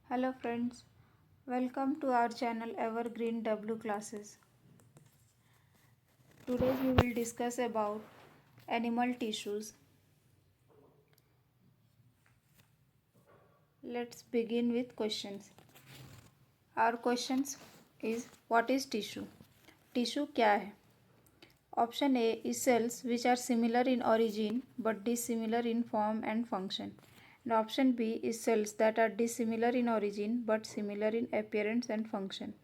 Hello friends, welcome to our channel Evergreen W Classes. Today we will discuss about animal tissues. Let's begin with questions. Our questions is what is tissue? Tissue क्या है? Option A is cells which are similar in origin but dissimilar in form and function. And option B is cells that are dissimilar in origin but similar in appearance and function.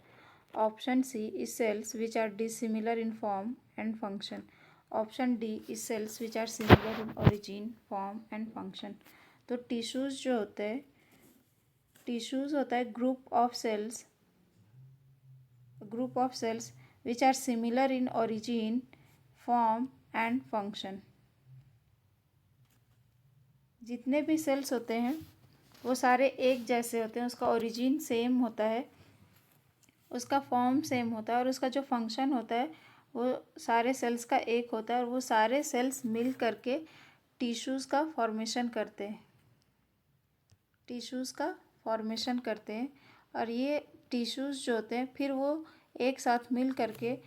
Option C is cells which are dissimilar in form and function. Option D is cells which are similar in origin, form and function. तो tissues जो होते हैं, tissues होता है group of cells which are similar in origin, form and function. जितने भी sales होते हैं वो सारे एक जैसे होते हैं. उसका ओरिजिन सेम होता है, उसका फॉर्म सेम होता है और उसका जो फंक्शन होता है वो सारे सेल्स का एक होता है. और वो सारे सेल्स मिल करके टिश्यूज़ का फॉर्मेशन करते हैं. और ये टिश्यूज़ जो होते हैं फिर वो एक साथ मिल करके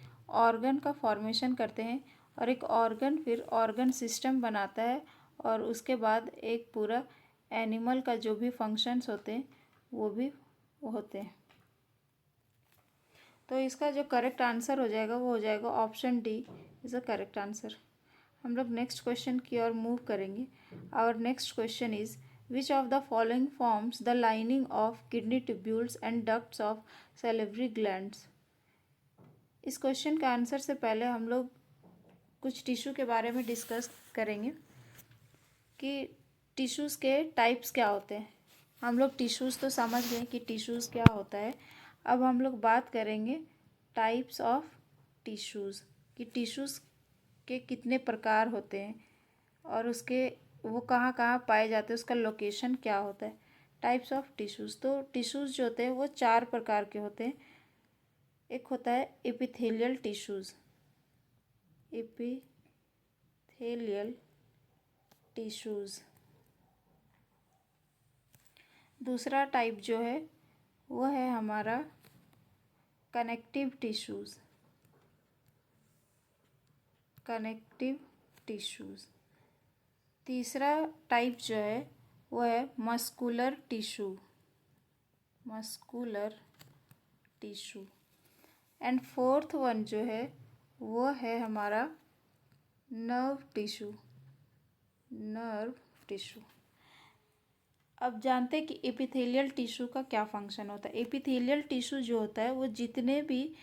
ऑर्गन का फॉर्मेशन करते हैं. और एक ऑर्गन फिर ऑर्गन सिस्टम बनाता है और उसके बाद एक पूरा एनिमल का जो भी फंक्शंस होते हैं वो भी होते हैं. तो इसका जो करेक्ट आंसर हो जाएगा वो हो जाएगा option D is a correct answer. हम लोग नेक्स्ट क्वेश्चन की ओर मूव करेंगे. Our next question is which of the following forms the lining of kidney tubules and ducts of salivary glands. इस क्वेश्चन का आंसर से पहले हम लोग कुछ टिश्यू के बारे में डिस्कस करेंगे कि टिश्यूज़ के टाइप्स क्या होते हैं. हम लोग टिश्यूज़ तो समझ गए कि टिश्यूज़ क्या होता है. अब हम लोग बात करेंगे टाइप्स ऑफ टिश्यूज़ कि टिश्यूज़ के कितने प्रकार होते हैं और उसके वो कहाँ कहाँ पाए जाते हैं, उसका लोकेशन क्या होता है. टाइप्स ऑफ टिश्यूज़, तो टिश्यूज़ जो होते हैं वो 4 प्रकार के होते हैं. एक होता है एपिथेलियल टिश्यूज़. Epithelial tissues. दूसरा टाइप जो है वो है हमारा कनेक्टिव टिश्यूज़. तीसरा टाइप जो है वो है muscular tissue. And fourth one जो है वो है हमारा नर्व टिश्यू. अब जानते हैं कि एपिथेलियल टिश्यू का क्या फंक्शन होता है. एपिथेलियल टिश्यू जो होता है वो जितने भी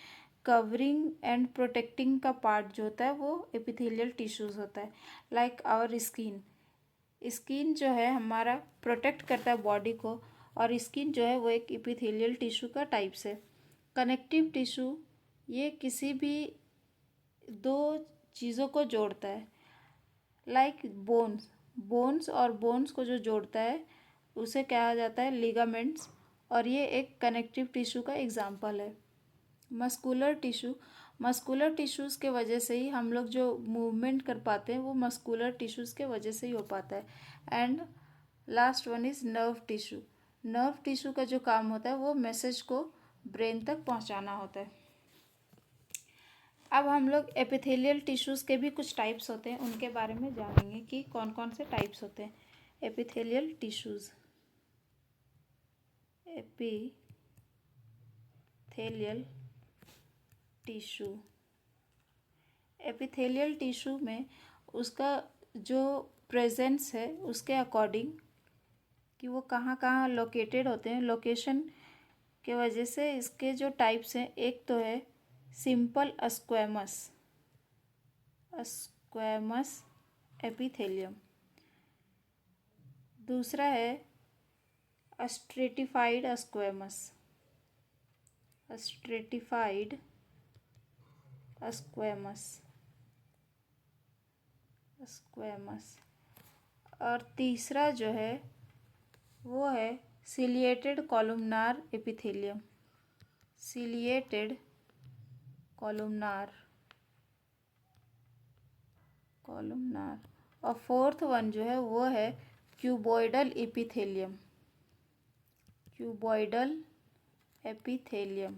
कवरिंग एंड प्रोटेक्टिंग का पार्ट जो होता है वो एपिथेलियल टिश्यूज़ होता है. लाइक आवर स्किन जो है हमारा प्रोटेक्ट करता है बॉडी को और स्किन जो है वो एक एपिथेलियल टिश्यू का टाइप्स है. कनेक्टिव टिश्यू ये किसी भी दो चीज़ों को जोड़ता है. लाइक बोन्स और बोन्स को जो जोड़ता है उसे कहा जाता है लिगामेंट्स. और ये एक कनेक्टिव टिश्यू का एग्जाम्पल है. मस्कुलर टिश्यूज़ के वजह से ही हम लोग जो मूवमेंट कर पाते हैं वो मस्कुलर टिश्यूज़ के वजह से ही हो पाता है. And last one is nerve tissue का जो काम होता है वो मैसेज को ब्रेन तक पहुंचाना होता है. अब हम लोग एपिथेलियल टिश्यूज़ के भी कुछ टाइप्स होते हैं उनके बारे में जानेंगे कि कौन कौन से टाइप्स होते हैं. एपिथेलियल टिश्यू में उसका जो प्रेजेंस है उसके अकॉर्डिंग कि वो कहाँ कहाँ लोकेटेड होते हैं, लोकेशन के वजह से इसके जो टाइप्स हैं. एक तो है सिंपल स्क्वैमस एपिथेलियम. दूसरा है स्ट्रेटिफाइड स्क्वैमस. और तीसरा जो है वो है सिलिएटेड कॉलमनार एपिथेलियम. और फोर्थ वन जो है वो है क्यूबॉइडल एपिथेलियम. Cuboidal epithelium.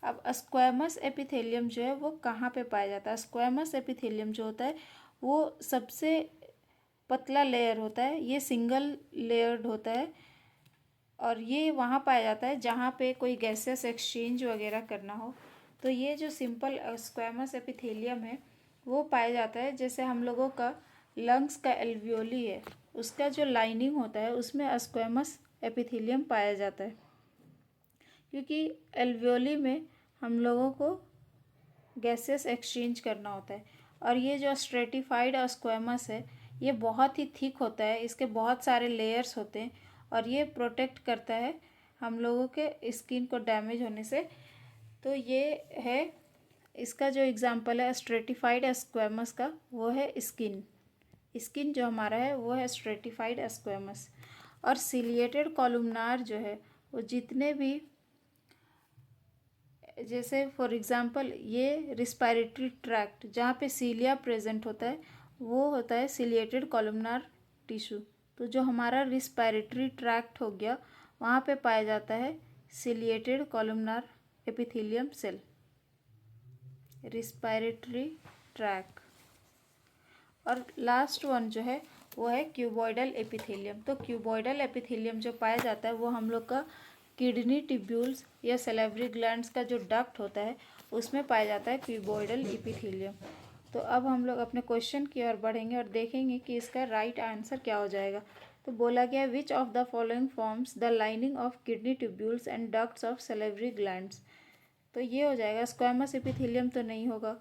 अब स्क्वैमस एपिथेलियम जो है वो कहाँ पे पाया जाता है? स्क्वैमस एपिथेलियम जो होता है वो सबसे पतला लेयर होता है, ये सिंगल लेयर्ड होता है और ये वहाँ पाया जाता है जहाँ पे कोई गैसेस एक्सचेंज वगैरह करना हो। तो ये जो सिंपल स्क्वैमस एपिथेलियम है वो पाया जाता है जैसे हम लोगों का लंग्स का एल्वियोली है, उसका जो लाइनिंग होता है उसमें स्क्वैमस एपिथेलियम पाया जाता है, क्योंकि एल्वियोली में हम लोगों को गैसेस एक्सचेंज करना होता है। और ये जो स्ट्रेटिफाइड स्क्वैमस है ये बहुत ही थिक होता है, इसके बहुत सारे लेयर्स होते हैं और ये प्रोटेक्ट करता है हम लोगों के स्किन को डैमेज होने से। तो ये है इसका जो एग्जांपल है स्ट्रेटिफाइड स्क्वैमस का, वो है स्किन जो हमारा है वो है स्ट्रेटिफाइड स्क्वैमस। और सिलिएटेड कॉलुमनार जो है वो जितने भी, जैसे फॉर एग्जांपल ये रिस्पायरेटरी ट्रैक्ट जहाँ पे सीलिया प्रेजेंट होता है वो होता है सिलिएटेड कॉलुमनार टिश्यू। तो जो हमारा रिस्पायरेटरी ट्रैक्ट हो गया वहाँ पे पाया जाता है ciliated columnar epithelium cell, respiratory tract. और लास्ट वन जो है वो है क्यूबॉइडल एपिथेलियम। तो क्यूबॉइडल एपिथेलियम जो पाया जाता है वो हम लोग का किडनी ट्यूब्यूल्स या सैलिवरी ग्लैंड्स का जो डक्ट होता है उसमें पाया जाता है क्यूबॉइडल एपिथेलियम। तो अब हम लोग अपने क्वेश्चन की ओर बढ़ेंगे और देखेंगे कि इसका राइट आंसर क्या हो जाएगा। तो बोला गया विच of the following forms the lining of kidney tubules and ducts of salivary glands. तो ये हो जाएगा स्क्वैमस एपिथेलियम तो नहीं होगा,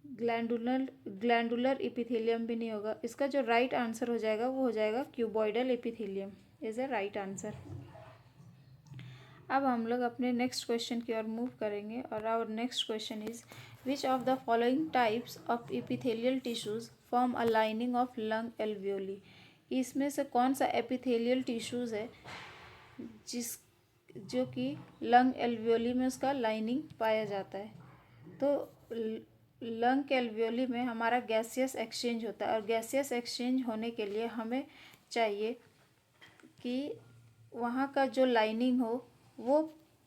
ग्लैंडुलर एपिथेलियम भी नहीं होगा। इसका जो राइट आंसर हो जाएगा वो हो जाएगा cuboidal epithelium is a right answer. अब हम लोग अपने नेक्स्ट क्वेश्चन की ओर मूव करेंगे और our next question is which of the following types of epithelial tissues form a lining of lung alveoli. इसमें से कौन सा एपिथेलियल टिश्यूज है जो कि लंग एल्वियोली में उसका लाइनिंग पाया जाता है। तो लंग के एल्वियोली में हमारा गैसियस एक्सचेंज होता है और गैसियस एक्सचेंज होने के लिए हमें चाहिए कि वहाँ का जो लाइनिंग हो वो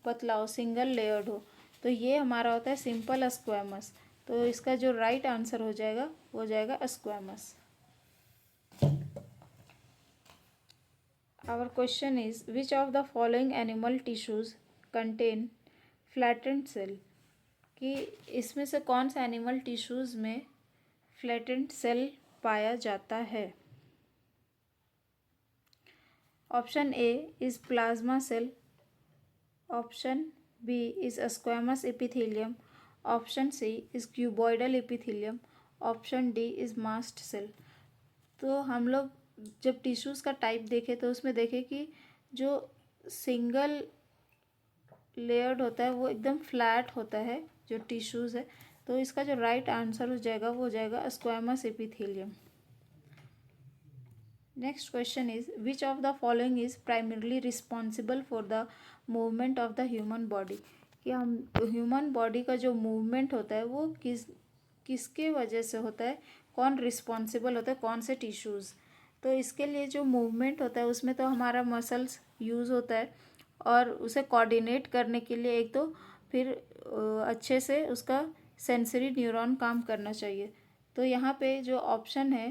पतला हो, सिंगल लेयर्ड हो। तो ये हमारा होता है सिंपल स्क्वैमस। तो इसका जो राइट आंसर हो जाएगा वो हो जाएगा squamous. Our question is which of the following animal tissues contain flattened cell. कि इसमें से कौन सा एनिमल टिश्यूज में फ्लैटेंड सेल पाया जाता है। Option A is plasma cell, option B is squamous epithelium, option C is cuboidal epithelium, option D is mast cell. तो हम लोग जब टिश्यूज़ का टाइप देखें तो उसमें देखें कि जो सिंगल लेयर्ड होता है वो एकदम फ्लैट होता है जो टिश्यूज़ है। तो इसका जो राइट आंसर हो जाएगा वो हो जाएगा squamous epithelium. Next question is which of the following is primarily responsible for the movement of the human body. कि हम ह्यूमन बॉडी का जो मूवमेंट होता है वो किसके वजह से होता है, कौन रिस्पॉन्सिबल होता है, कौन से टिश्यूज़। तो इसके लिए जो मूवमेंट होता है उसमें तो हमारा मसल्स यूज़ होता है और उसे कोऑर्डिनेट करने के लिए एक तो फिर अच्छे से उसका सेंसरी न्यूरॉन काम करना चाहिए। तो यहाँ पे जो ऑप्शन है,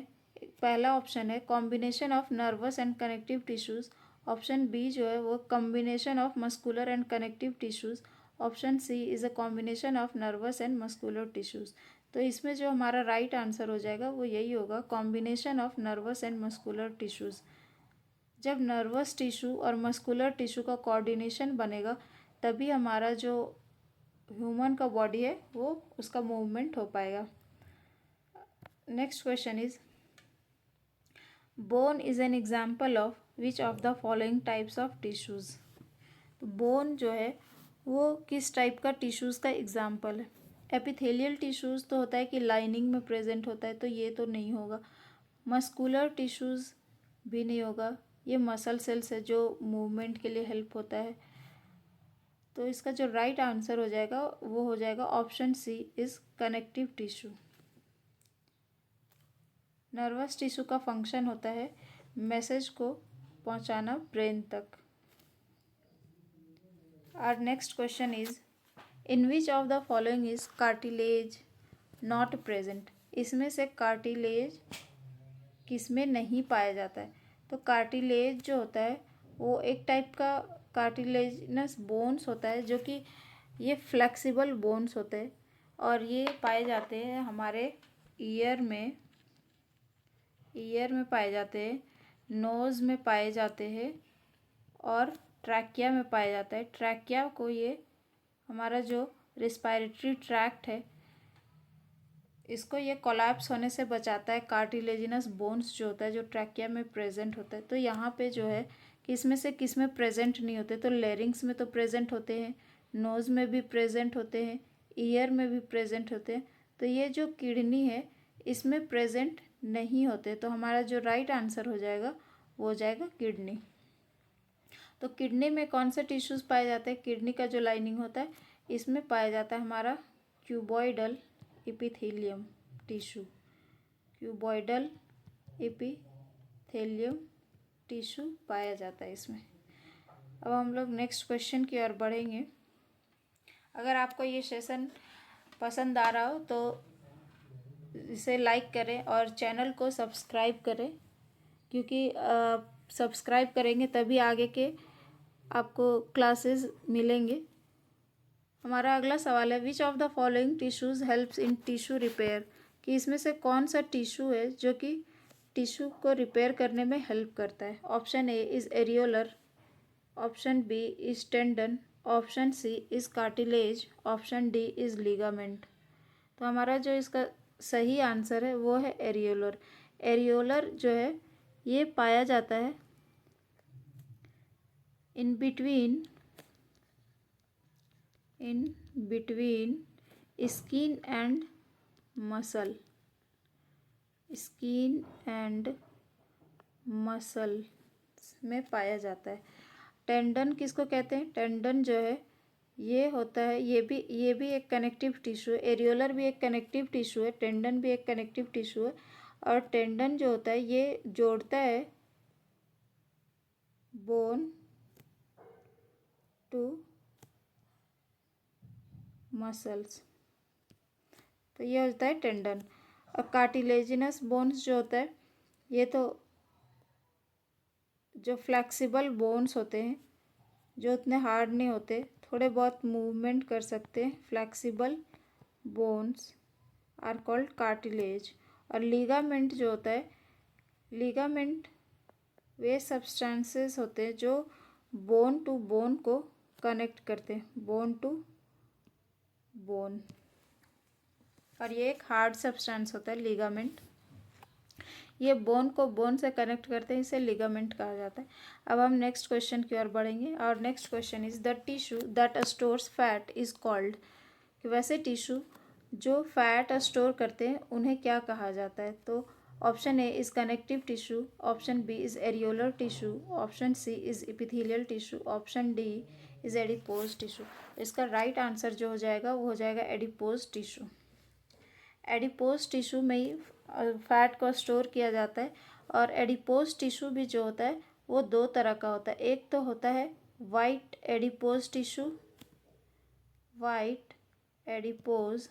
पहला ऑप्शन है combination of nervous and connective tissues, option B जो है वो combination of muscular and connective tissues, option C is a combination of nervous and muscular tissues. तो इसमें जो हमारा राइट आंसर हो जाएगा वो यही होगा combination of nervous and muscular tissues. जब नर्वस टिश्यू और मस्कुलर टिश्यू का कोऑर्डिनेशन बनेगा तभी हमारा जो ह्यूमन का बॉडी है वो उसका मूवमेंट हो पाएगा। Next question is bone is an example of which of the following types of tissues. तो बोन जो है वो किस टाइप का टिश्यूज़ का एग्जाम्पल है। एपिथेलियल टिश्यूज़ तो होता है कि लाइनिंग में प्रेजेंट होता है तो ये तो नहीं होगा। मस्कुलर टिश्यूज़ भी नहीं होगा, ये मसल सेल्स है जो मूवमेंट के लिए हेल्प होता है। तो इसका जो राइट आंसर हो जाएगा वो हो जाएगा option C is connective tissue. Nervous tissue का फंक्शन होता है मैसेज को पहुंचाना ब्रेन तक। Our next question is in which of the following is cartilage not present. इसमें से कार्टिलेज किसमें नहीं पाया जाता है? तो कार्टिलेज जो होता है वो एक टाइप का कार्टिलेजिनस बोन्स होता है, जो कि ये फ्लेक्सिबल बोन्स होते हैं और ये पाए जाते हैं हमारे ईयर में पाए जाते हैं, नोज़ में पाए जाते हैं और ट्रैकिया में पाया जाता है। ट्रैकिया को ये हमारा जो रिस्पायरेटरी ट्रैक्ट है इसको ये कोलैप्स होने से बचाता है, कार्टिलेजिनस बोन्स जो होता है जो ट्रैकिया में प्रेजेंट होता है। तो यहाँ पे जो है कि इसमें से किस में प्रेजेंट नहीं होते, तो लेरिंग्स में तो प्रेजेंट होते हैं, नोज़ में भी प्रेजेंट होते हैं, ईयर में भी प्रेजेंट होते हैं। तो ये जो किडनी है इसमें प्रेजेंट नहीं होते, तो हमारा जो राइट आंसर हो जाएगा वो हो जाएगा किडनी। तो किडनी में कौन से टिश्यूज़ पाए जाते हैं? किडनी का जो लाइनिंग होता है इसमें पाया जाता है हमारा cuboidal epithelium tissue. Cuboidal epithelium tissue पाया जाता है इसमें। अब हम लोग नेक्स्ट क्वेश्चन की ओर बढ़ेंगे। अगर आपको ये सेशन पसंद आ रहा हो तो इसे लाइक करें और चैनल को सब्सक्राइब करें, क्योंकि सब्सक्राइब करेंगे तभी आगे के आपको क्लासेस मिलेंगे। हमारा अगला सवाल है विच of the following tissues helps in tissue repair. कि इसमें से कौन सा टिश्यू है जो कि टिश्यू को रिपेयर करने में हेल्प करता है? Option A is areolar, option B is tendon, option C is cartilage, option D is ligament. तो हमारा जो इसका सही आंसर है वो है एरियोलर। एरियोलर जो है ये पाया जाता है in between skin and muscle. Skin and muscle में पाया जाता है। टेंडन किसको कहते हैं? टेंडन जो है ये होता है, ये भी एक कनेक्टिव टिश्यू है। एरियोलर भी एक कनेक्टिव टिश्यू है, टेंडन भी एक कनेक्टिव टिश्यू है। और टेंडन जो होता है ये जोड़ता है बोन टू मसल्स, तो ये होता है टेंडन। और कार्टिलेजिनस बोन्स जो होता है ये तो जो फ्लेक्सिबल बोन्स होते हैं जो उतने हार्ड नहीं होते, थोड़े बहुत मूवमेंट कर सकते हैं, flexible bones are called cartilage. और लिगामेंट जो होता है, लिगामेंट वे सब्सटेंसेस होते हैं जो बोन टू बोन को कनेक्ट करते हैं, बोन टू बोन। और ये एक हार्ड सब्सटेंस होता है लिगामेंट, ये बोन को बोन से कनेक्ट करते हैं, इसे लिगामेंट कहा जाता है। अब हम नेक्स्ट क्वेश्चन की ओर बढ़ेंगे और next question is the tissue that stores fat is called. कि वैसे टिश्यू जो फैट स्टोर करते हैं उन्हें क्या कहा जाता है? तो option A is connective tissue, option B is areolar tissue, option C is epithelial tissue, option D is adipose tissue. इसका राइट आंसर जो हो जाएगा वो हो जाएगा एडिपोज टिश्यू। एडिपोज टिश्यू में ही फैट को स्टोर किया जाता है। और एडिपोज टिश्यू भी जो होता है वो दो तरह का होता है। एक तो होता है white adipose tissue, white adipose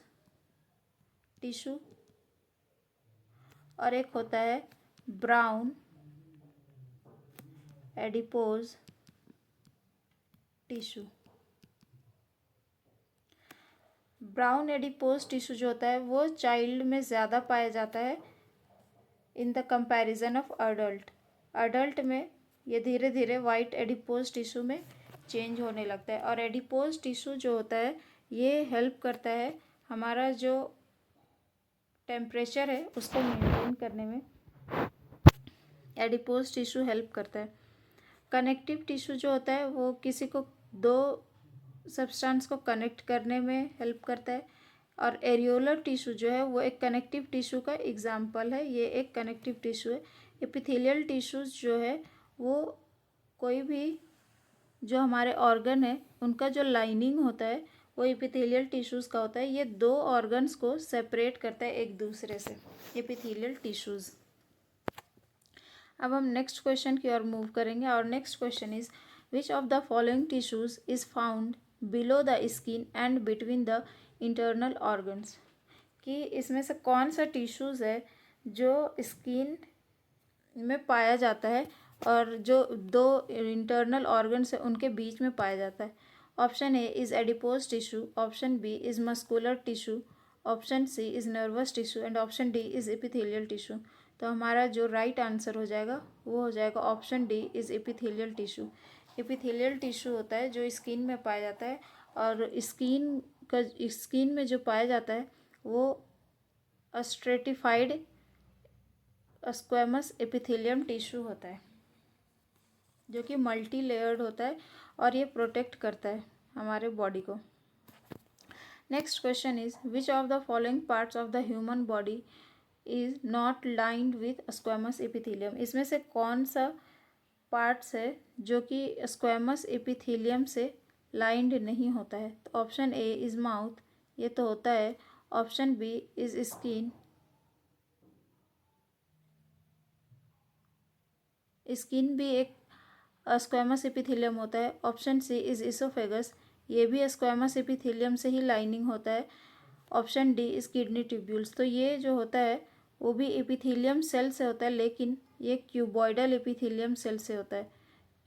tissue, और एक होता है brown adipose tissue. Brown adipose tissue जो होता है वो चाइल्ड में ज़्यादा पाया जाता है in the comparison of adult. Adult में ये धीरे धीरे वाइट एडिपोज टिश्यू में चेंज होने लगता है। और एडिपोज टिश्यू जो होता है ये हेल्प करता है हमारा जो टेम्परेचर है उसको मेंटेन करने में, एडिपोज टिश्यू हेल्प करता है। कनेक्टिव टिश्यू जो होता है वो किसी को दो सब्सटेंस को कनेक्ट करने में हेल्प करता है। और एरियोलर टिश्यू जो है वो एक कनेक्टिव टिश्यू का एग्जाम्पल है, ये एक कनेक्टिव टिश्यू है। एपिथेलियल टिश्यूज जो है वो कोई भी जो हमारे ऑर्गन है उनका जो लाइनिंग होता है वो एपिथेलियल टिश्यूज़ का होता है। ये दो ऑर्गन्स को सेपरेट करता है एक दूसरे से, एपिथेलियल टिश्यूज़। अब हम नेक्स्ट क्वेश्चन की ओर मूव करेंगे। और next question is which of the following tissues is found below the skin and between the internal organs, कि इसमें से कौन सा टिश्यूज़ है जो स्किन में पाया जाता है और जो दो इंटरनल ऑर्गन्स है उनके बीच में पाया जाता है। Option A is adipose tissue, option B is muscular tissue, option C is nervous tissue and option D is epithelial tissue. तो हमारा जो राइट आंसर हो जाएगा वो हो जाएगा option D is epithelial tissue. Epithelial tissue होता है जो स्किन में पाया जाता है, और स्किन में जो पाया जाता है वो स्ट्रेटिफाइड स्क्वैमस एपिथेलियम टिश्यू होता है, जो कि मल्टी लेयर्ड होता है और ये प्रोटेक्ट करता है हमारे बॉडी को। Next question is which of the following parts of the human body is not lined with squamous epithelium. इसमें से कौन सा पार्ट्स है जो कि स्क्वैमस एपिथेलियम से लाइंड नहीं होता है। तो ऑप्शन ए इज़ माउथ, ये तो होता है। Option B is skin, skin भी एक स्क्वैमस एपिथेलियम होता है। ऑप्शन सी इज़ इसोफेगस, ये भी स्क्वैमस एपिथेलियम से ही लाइनिंग होता है। Option D is kidney tubules, तो ये जो होता है वो भी एपिथेलियम सेल से होता है, लेकिन ये क्यूबॉइडल एपिथेलियम सेल से होता है,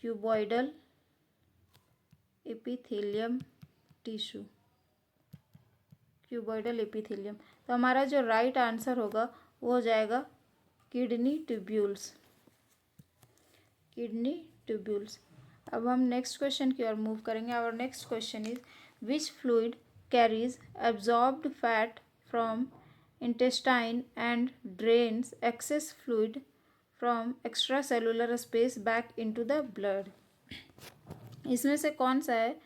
cuboidal epithelium tissue, cuboidal epithelium. तो हमारा जो राइट आंसर होगा वो हो जाएगा किडनी ट्यूब्यूल्स, किडनी ट्यूब्यूल्स। अब हम नेक्स्ट क्वेश्चन की ओर मूव करेंगे। और next question is which fluid carries absorbed fat from intestine and drains access fluid from extra cellular space back into the blood. इसमें से कौन सा है,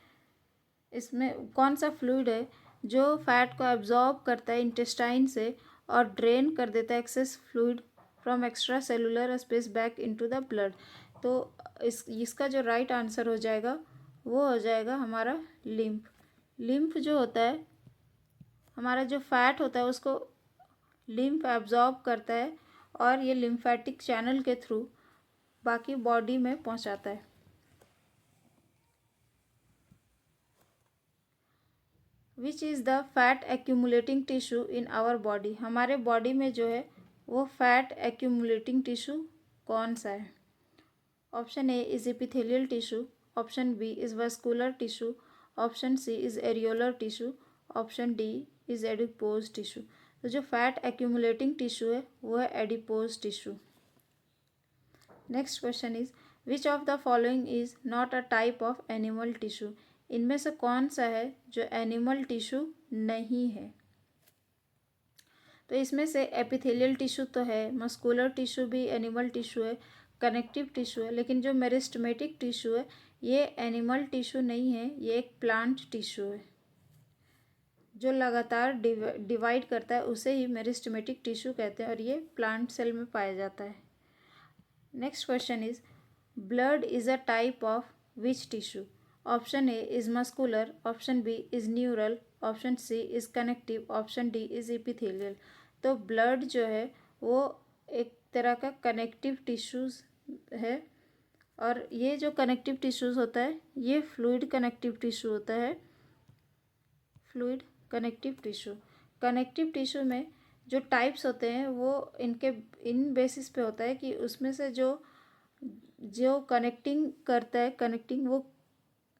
इसमें कौन सा फ्लूइड है जो फैट को एब्जॉर्ब करता है इंटेस्टाइन से और ड्रेन कर देता है access fluid from extra cellular space back into the blood. तो इसका जो राइट आंसर हो जाएगा वो हो जाएगा हमारा लिम्फ। लिम्फ जो होता है, हमारा जो फैट होता है उसको लिम्फ एब्जॉर्ब करता है और ये लिम्फेटिक चैनल के थ्रू बाकी बॉडी में पहुंचाता है। Which is the fat accumulating tissue in our body. हमारे बॉडी में जो है वो फैट एक्यूमुलेटिंग टिश्यू कौन सा है। Option A is epithelial tissue, option B is vascular tissue, option C is areolar tissue, option D is adipose tissue. तो जो फैट एक्यूमुलेटिंग टिश्यू है वो है adipose tissue. Next question is which of the following is not a type of animal tissue. इनमें से कौन सा है जो एनिमल टिश्यू नहीं है। तो इसमें से एपिथेलियल टिश्यू तो है, मस्कुलर टिश्यू भी एनिमल टिश्यू है, कनेक्टिव टिश्यू है, लेकिन जो मेरिस्टेमेटिक टिश्यू है ये एनिमल टिश्यू नहीं है, ये एक प्लांट टिश्यू है। जो लगातार डिवाइड करता है उसे ही मेरिस्टेमेटिक टिश्यू कहते हैं और ये प्लांट सेल में पाया जाता है। Next question is blood is a type of which tissue. Option A is muscular, option B is neural, option C is connective, option D is epithelial. तो ब्लड जो है वो एक तरह का कनेक्टिव टिश्यूज है, और ये जो कनेक्टिव टिश्यूज होता है ये फ्लूइड कनेक्टिव टिश्यू होता है, fluid connective tissue. Connective tissue में जो टाइप्स होते हैं वो इन बेसिस पे होता है कि उसमें से जो कनेक्टिंग करता है, कनेक्टिंग वो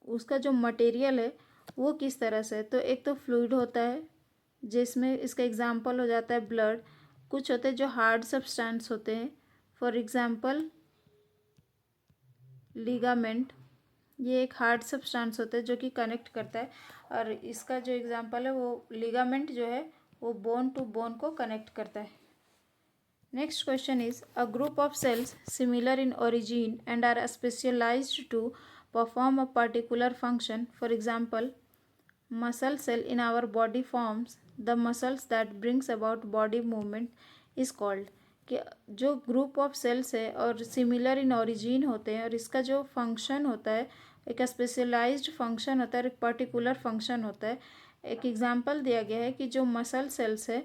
उसका जो मटेरियल है वो किस तरह से है। तो एक तो फ्लूइड होता है जिसमें इसका एग्जांपल हो जाता है ब्लड। कुछ होते हैं जो हार्ड सब्सटेंस होते हैं, फॉर एग्जांपल लिगामेंट, ये एक हार्ड सब्सटेंस होता है जो कि कनेक्ट करता है, और इसका जो एग्जांपल है वो लिगामेंट जो है वो बोन टू बोन को कनेक्ट करता है। Next question is a group of cells similar in origin and are specialized to perform a particular function, for example muscle cell in our body forms the muscles that brings about body movement is called। कि जो group of sales है और similar in origin होते हैं और इसका जो function होता है एक स्पेशलाइज्ड फंक्शन होता है और एक पर्टिकुलर फंक्शन होता है। एक एग्जांपल दिया गया है कि जो मसल सेल्स है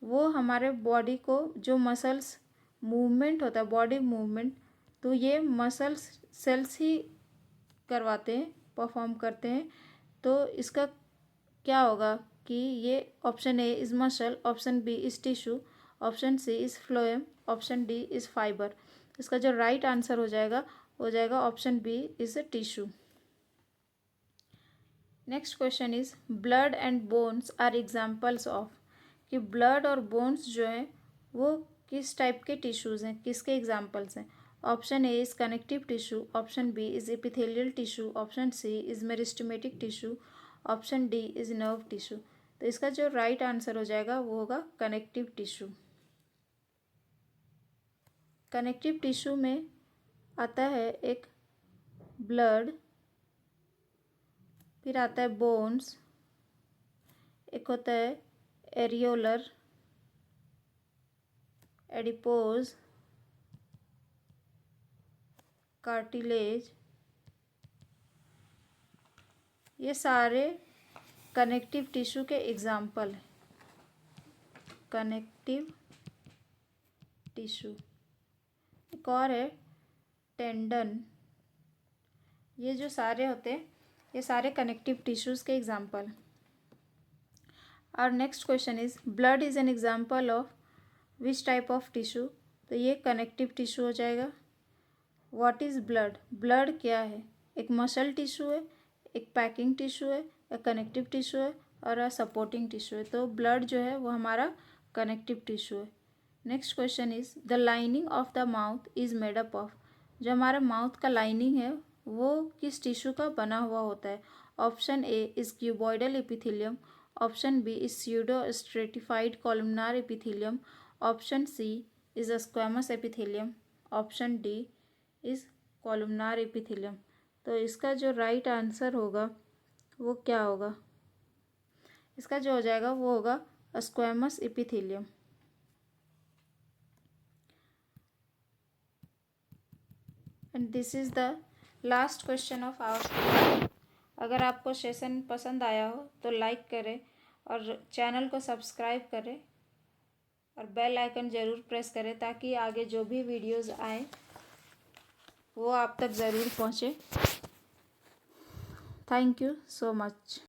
वो हमारे बॉडी को जो मसल्स मूवमेंट होता है, बॉडी मूवमेंट, तो ये मसल्स सेल्स ही करवाते हैं, परफॉर्म करते हैं। तो इसका क्या होगा कि ये option A is muscle, option B is tissue, option C is phloem, option D is fibre. इसका जो राइट आंसर हो जाएगा option B is a tissue. Next question is blood and bones are examples of, कि blood और bones जो है वो किस टाइप के टिश्यूज़ हैं, किसके एग्जाम्पल्स हैं। Option A is connective tissue, option B is epithelial tissue, option C is meristematic tissue, option D is nerve tissue. तो इसका जो राइट आंसर हो जाएगा वो होगा कनेक्टिव टिश्यू। कनेक्टिव टिश्यू में आता है एक ब्लड, फिर आता है बोन्स, एक होता है एरियोलर, एडिपोज, कार्टिलेज, ये सारे कनेक्टिव टिश्यू के एग्जाम्पल हैं। Connective tissue. एक और है टेंडन। ये जो सारे होते हैं ये सारे कनेक्टिव टिश्यूज़ के एग्जाम्पल। और next question is blood is an example of which type of tissue. तो ये कनेक्टिव टिश्यू हो जाएगा। व्हाट इज़ ब्लड, ब्लड क्या है, एक मसल टिश्यू है, एक पैकिंग टिश्यू है, एक कनेक्टिव टिश्यू है और अ सपोर्टिंग टिश्यू है। तो ब्लड जो है वो हमारा कनेक्टिव टिश्यू है। Next question is the lining of the mouth is made up of. जो हमारा माउथ का लाइनिंग है वो किस टिश्यू का बना हुआ होता है। Option A is cuboidal epithelium, option B is pseudo stratified columnar epithelium, option C is squamous epithelium, option D is columnar epithelium. तो इसका जो राइट आंसर होगा वो क्या होगा, इसका जो हो जाएगा वो होगा squamous epithelium. And this is the last question of our. अगर आपको सेशन पसंद आया हो तो लाइक करें और चैनल को सब्सक्राइब करें और बेल आइकन ज़रूर प्रेस करें ताकि आगे जो भी वीडियोस आए वो आप तक ज़रूर पहुँचे। Thank you so much.